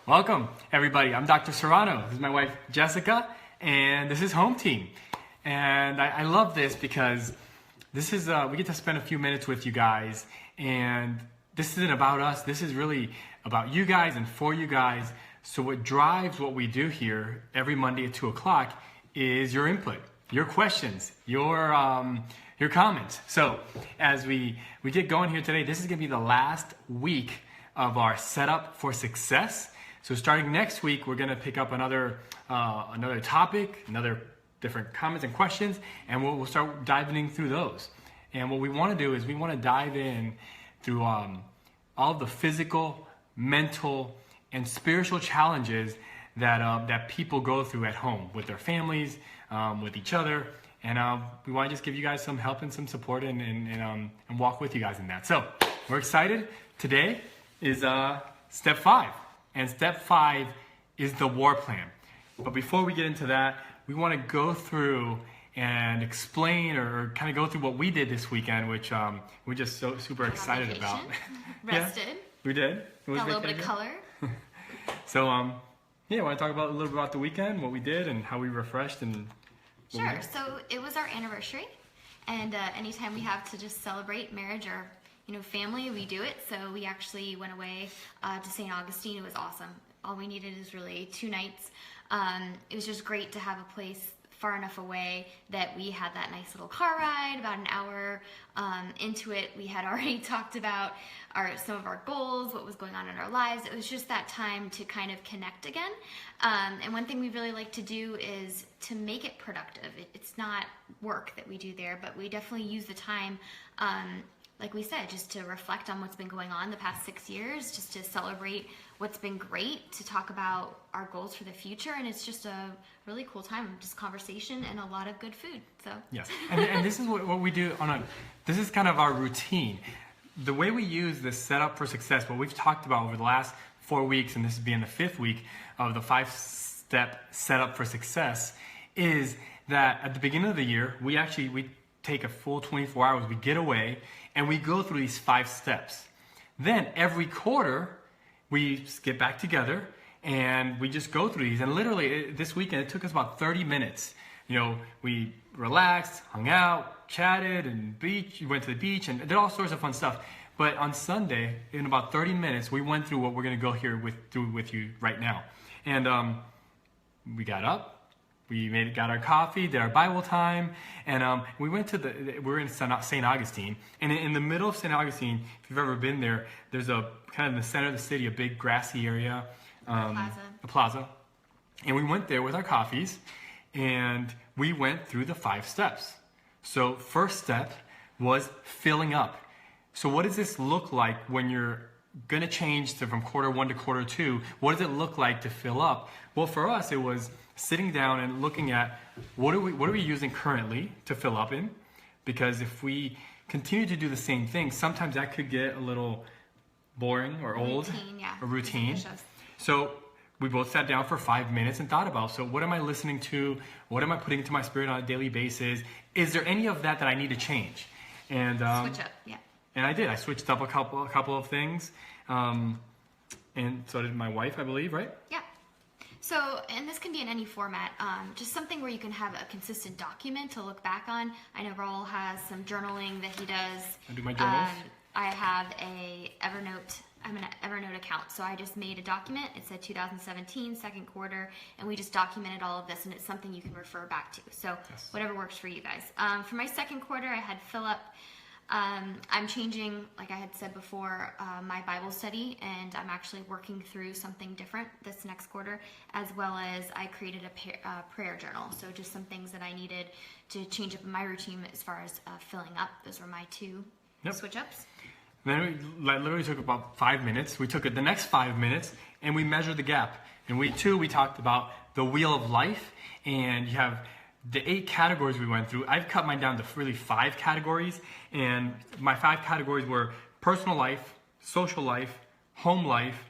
Welcome, everybody. I'm Dr. Serrano. This is my wife, Jessica, and this is Home Team. And I love this because this is we get to spend a few minutes with you guys, and this isn't about us. This is really about you guys and for you guys. So what drives what we do here every Monday at 2 o'clock is your input, your questions, your comments. So as we get going here today, this is going to be the last week of our Setup for Success. So starting next week, we're going to pick up another topic, another different comments and questions, and we'll start diving through those. And what we want to do is we want to dive in through all of the physical, mental, and spiritual challenges that people go through at home with their families, with each other. And we want to just give you guys some help and some support and walk with you guys in that. So we're excited. Today is step 5. And step 5 is the war plan. But before we get into that, we want to go through and explain or kind of go through what we did this weekend, which we're just so super excited about. Rested. Yeah, we did. Got a little bit of color. So, yeah, want to talk about a little bit about the weekend, what we did, and how we refreshed and. Sure. So it was our anniversary, and anytime we have to just celebrate marriage or family, we do it. So we actually went away to St. Augustine. It was awesome. All we needed is really 2 nights. It was just great to have a place far enough away that we had that nice little car ride. About an hour into it, we had already talked about some of our goals, what was going on in our lives. It was just that time to kind of connect again. And one thing we really like to do is to make it productive. It's not work that we do there, but we definitely use the time like we said, just to reflect on what's been going on the past 6 years, just to celebrate what's been great, to talk about our goals for the future, and it's just a really cool time, just conversation and a lot of good food. So yes, and this is what we do this is kind of our routine. The way we use the Setup for Success, what we've talked about over the last 4 weeks, and this is being the 5th week of the 5-step Setup for Success, is that at the beginning of the year, we take a full 24 hours, we get away, and we go through these 5 steps. Then every quarter, we get back together and we just go through these. And literally this weekend, it took us about 30 minutes. We relaxed, hung out, chatted, and went to the beach and did all sorts of fun stuff. But on Sunday, in about 30 minutes, we went through what we're going to go through with you right now. And we got up. We got our coffee, did our Bible time, and we went we're in St. Augustine, and in the middle of St. Augustine, if you've ever been there, there's a kind of in the center of the city, a big grassy area, a plaza, and we went there with our coffees, and we went through the 5 steps. So first step was filling up. So what does this look like when you're going to change from quarter 1 to quarter 2? What does it look like to fill up? Well, for us, it was sitting down and looking at what are we using currently to fill up in, because if we continue to do the same thing, sometimes that could get a little boring or old, a routine. So we both sat down for 5 minutes and thought about, so what am I listening to? What am I putting into my spirit on a daily basis? Is there any of that I need to change? And switch up, yeah. And I did. I switched up a couple of things, and so did my wife, I believe, right? Yeah. So, and this can be in any format, just something where you can have a consistent document to look back on. I know Raul has some journaling that he does. I do my journals. I have I'm an Evernote account, so I just made a document. It said 2017, second quarter, and we just documented all of this, and it's something you can refer back to. So yes. Whatever works for you guys. For my second quarter, I had fill up. I'm changing, like I had said before, my Bible study, and I'm actually working through something different this next quarter, as well as I created a prayer journal. So just some things that I needed to change up in my routine as far as filling up. Those were my 2 switch ups. Then we literally took about 5 minutes. We took the next 5 minutes and we measured the gap. In week 2, we talked about the wheel of life, and you have the 8 categories we went through. I've cut mine down to really 5 categories, and my 5 categories were personal life, social life, home life,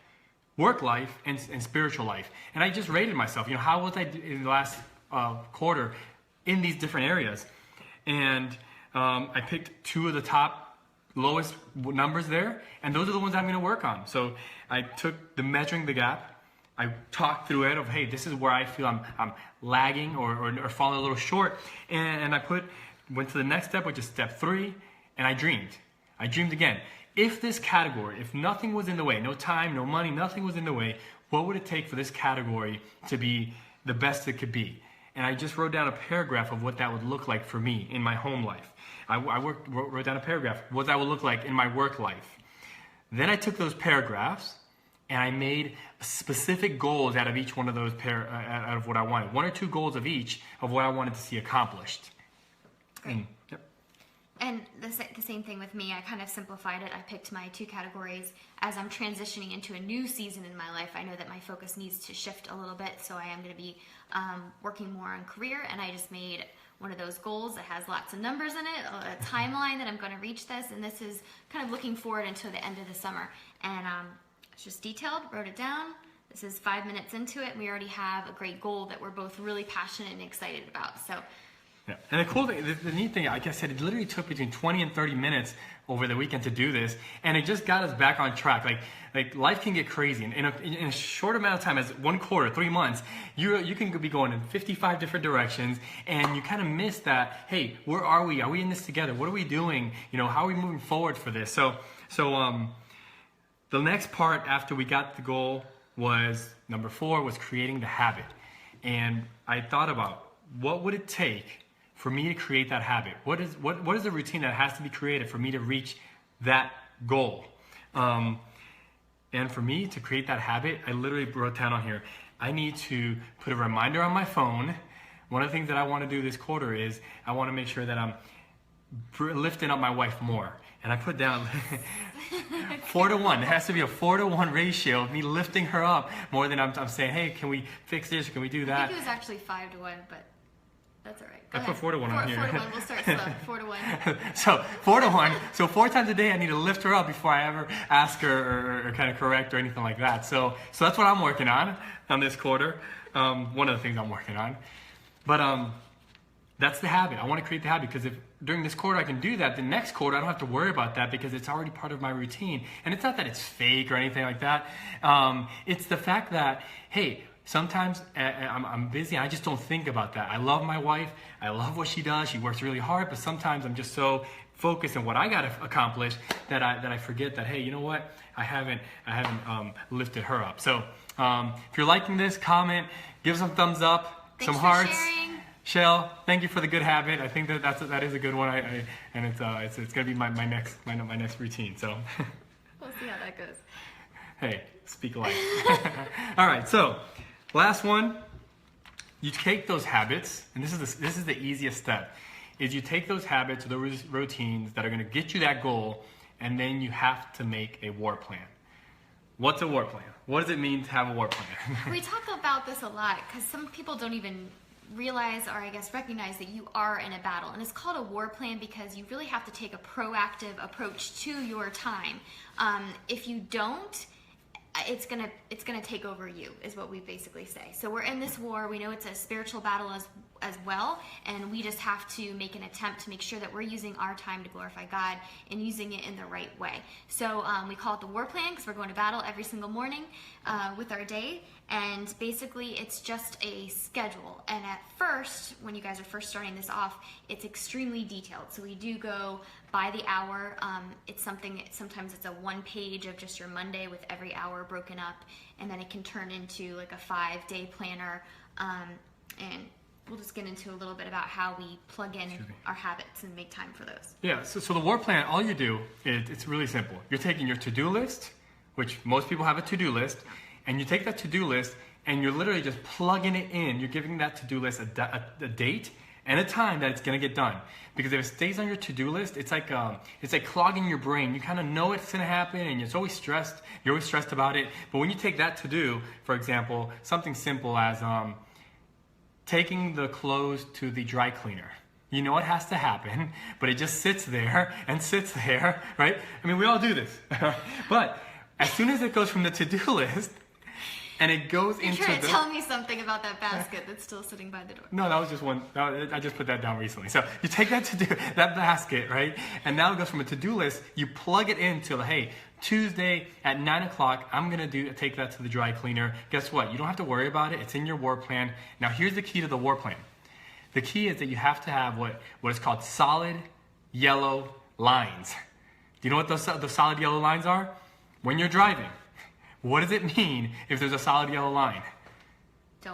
work life, and spiritual life. And I just rated myself, how was I in the last quarter in these different areas? And I picked 2 of the top lowest numbers there, and those are the ones I'm going to work on. So I took the measuring the gap, I talked through it of, hey, this is where I feel I'm lagging or falling a little short. And I went to the next step, which is step 3, and I dreamed. I dreamed again. If this category, if nothing was in the way, no time, no money, nothing was in the way, what would it take for this category to be the best it could be? And I just wrote down a paragraph of what that would look like for me in my home life. I wrote down a paragraph, what that would look like in my work life. Then I took those paragraphs and I made specific goals out of each one of those out of what I wanted. 1 or 2 goals of each of what I wanted to see accomplished. Great. Yep. And the same thing with me. I kind of simplified it. I picked my 2 categories. As I'm transitioning into a new season in my life, I know that my focus needs to shift a little bit. So I am going to be working more on career. And I just made one of those goals that has lots of numbers in it, a timeline that I'm going to reach this. And this is kind of looking forward until the end of the summer. And it's just detailed, wrote it down. This is 5 minutes into it. And we already have a great goal that we're both really passionate and excited about. So. Yeah. And the cool thing, the neat thing, like I said, it literally took between 20 and 30 minutes over the weekend to do this, and it just got us back on track. Like life can get crazy. In a short amount of time, as 1 quarter, 3 months, you can be going in 55 different directions, and you kind of miss that, hey, where are we? Are we in this together? What are we doing? How are we moving forward for this? So the next part after we got the goal was, number 4, was creating the habit. And I thought about, what would it take for me to create that habit? What is the routine that has to be created for me to reach that goal? And for me to create that habit, I literally wrote down on here, I need to put a reminder on my phone. One of the things that I want to do this quarter is I want to make sure that I'm lifting up my wife more. And I put down 4 to 1. It has to be a 4 to 1 ratio of me lifting her up more than I'm saying, hey, can we fix this? Can we do that? I think it was actually 5 to 1, but that's all right. I put 4 to 1 on here. 4 to 1. We'll start slow. 4 to 1. So 4 to 1. So 4 times a day, I need to lift her up before I ever ask her or kind of correct or anything like that. So that's what I'm working on this quarter. One of the things I'm working on. But that's the habit. I want to create the habit, because if during this quarter I can do that, the next quarter I don't have to worry about that because it's already part of my routine. And it's not that it's fake or anything like that. It's the fact that, hey, sometimes I'm busy and I just don't think about that. I love my wife. I love what she does. She works really hard, but sometimes I'm just so focused on what I got to accomplish that I forget that, hey, you know what? I haven't lifted her up. So if you're liking this, comment, give some thumbs up, Thanks some for hearts. sharing. Shell, thank you for the good habit. I think that is a good one. And it's gonna be my next routine. So We'll see how that goes. hey, speak life. All right, so last one. You take those habits, and this is the easiest step. Is you take those habits, those routines that are gonna get you that goal, and then you have to make a war plan. What's a war plan? What does it mean to have a war plan? We talk about this a lot because some people don't even realize, or I guess recognize, that you are in a battle. And it's called a war plan because you really have to take a proactive approach to your time. If you don't, it's gonna take over you, is what we basically say. So we're in this war. We know it's a spiritual battle as well, and we just have to make an attempt to make sure that we're using our time to glorify God and using it in the right way. So we call it the war plan because we're going to battle every single morning with our day. And basically, it's just a schedule. And at first, when you guys are first starting this off, it's extremely detailed. So we do go by the hour. Sometimes it's a 1 page of just your Monday with every hour broken up. And then it can turn into like a 5-day planner. And we'll just get into a little bit about how we plug in our habits and make time for those. Yeah, so the war plan, all you do, it's really simple. You're taking your to-do list, which most people have a to-do list, and you take that to-do list and you're literally just plugging it in. You're giving that to-do list a date and a time that it's gonna get done. Because if it stays on your to-do list, it's like clogging your brain. You kind of know it's gonna happen and it's always stressed. You're always stressed about it. But when you take that to-do, for example, something simple as taking the clothes to the dry cleaner. You know it has to happen, but it just sits there and sits there, right? I mean, we all do this. But as soon as it goes from the to-do list, and it goes You're into trying to the... tell me something about that basket that's still sitting by the door. No, that was just one. I just put that down recently. So you take that that basket, right? And now it goes from a to-do list. You plug it into, hey, Tuesday at 9 o'clock, I'm going to take that to the dry cleaner. Guess what? You don't have to worry about it. It's in your war plan. Now, here's the key to the war plan. The key is that you have to have what is called solid yellow lines. Do you know what the solid yellow lines are? When you're driving, what does it mean if there's a solid yellow line?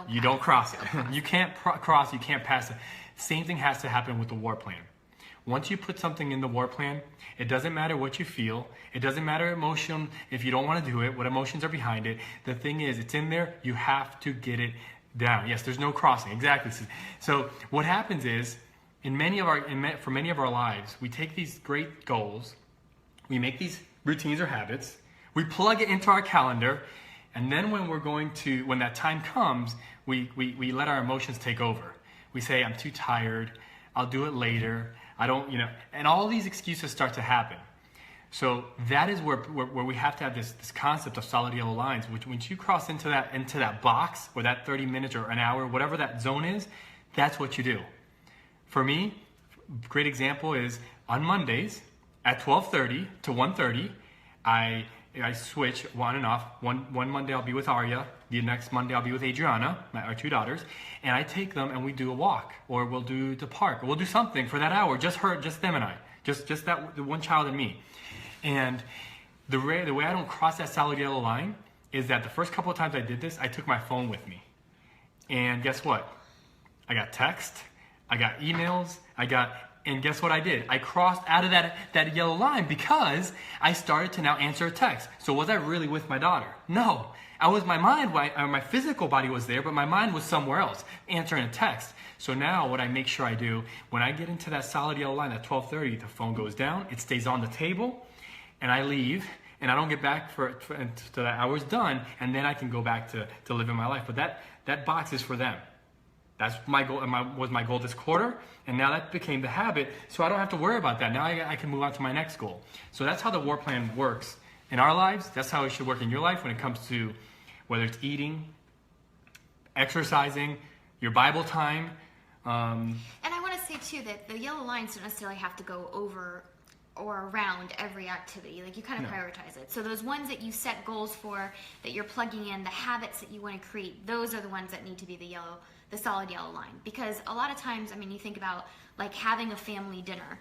You don't cross it. You can't cross, you can't pass it. Same thing has to happen with the war plan. Once you put something in the war plan, it doesn't matter what you feel. It doesn't matter emotion if you don't want to do it, what emotions are behind it. The thing is, it's in there. You have to get it down. Yes, there's no crossing. Exactly. So what happens is, for many of our lives, we take these great goals, we make these routines or habits, we plug it into our calendar, and then when that time comes, we let our emotions take over. We say, I'm too tired, I'll do it later, I don't, and all these excuses start to happen. So that is where we have to have this concept of solid yellow lines, which once you cross into that box, or that 30 minutes or an hour, whatever that zone is, that's what you do. For me, great example is on Mondays at 12:30 to 1:30, I switch on and off. One Monday I'll be with Arya. The next Monday I'll be with Adriana, our two daughters, and I take them and we do a walk, or we'll do the park, or we'll do something for that hour, just them and I, just the one child and me. And the way I don't cross that solid yellow line is that the first couple of times I did this, I took my phone with me, and guess what? I got text, I got emails, and guess what I did? I crossed out of that yellow line because I started to now answer a text. So was I really with my daughter? No. My physical body was there, but my mind was somewhere else, answering a text. So now what I make sure I do, when I get into that solid yellow line at 12:30, the phone goes down, it stays on the table, and I leave, and I don't get back until that hour's done, and then I can go back to living my life. But that box is for them. That's my goal. Was my goal this quarter, and now that became the habit. So I don't have to worry about that. Now I can move on to my next goal. So that's how the war plan works in our lives. That's how it should work in your life when it comes to whether it's eating, exercising, your Bible time. And I want to say too that the yellow lines don't necessarily have to go over or around every activity. Like, you kind of prioritize it. So those ones that you set goals for, that you're plugging in, the habits that you want to create, those are the ones that need to be the solid yellow line. Because a lot of times, you think about like having a family dinner.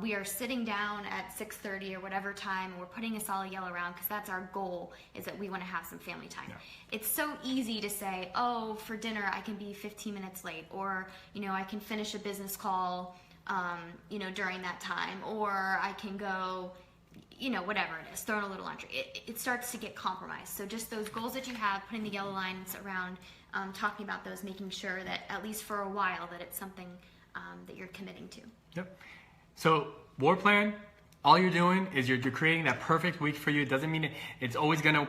We are sitting down at 6:30 or whatever time, and we're putting a solid yellow around because that's our goal, is that we want to have some family time. Yeah. It's so easy to say, oh, for dinner I can be 15 minutes late, or I can finish a business call during that time, or I can go, whatever it is, throwing a little laundry. It starts to get compromised. So just those goals that you have, putting the yellow lines around, talking about those, making sure that at least for a while that it's something that you're committing to. Yep. So war plan, all you're doing is you're creating that perfect week for you. It doesn't mean it's always going to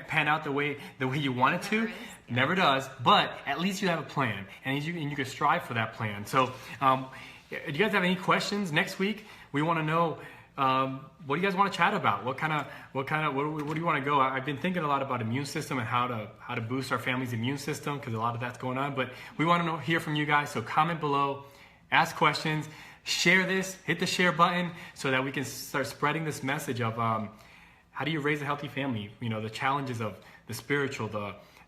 pan out the way you want it to. Never does. But at least you have a plan, and you can strive for that plan. So do you guys have any questions next week? We want to know, what do you guys want to chat about? Where do you want to go? I've been thinking a lot about immune system and how to boost our family's immune system, because a lot of that's going on. But we want to hear from you guys. So comment below, ask questions, share this, hit the share button so that we can start spreading this message of how do you raise a healthy family? The challenges of the spiritual,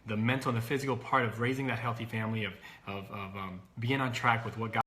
the mental, and the physical part of raising that healthy family, of being on track with what God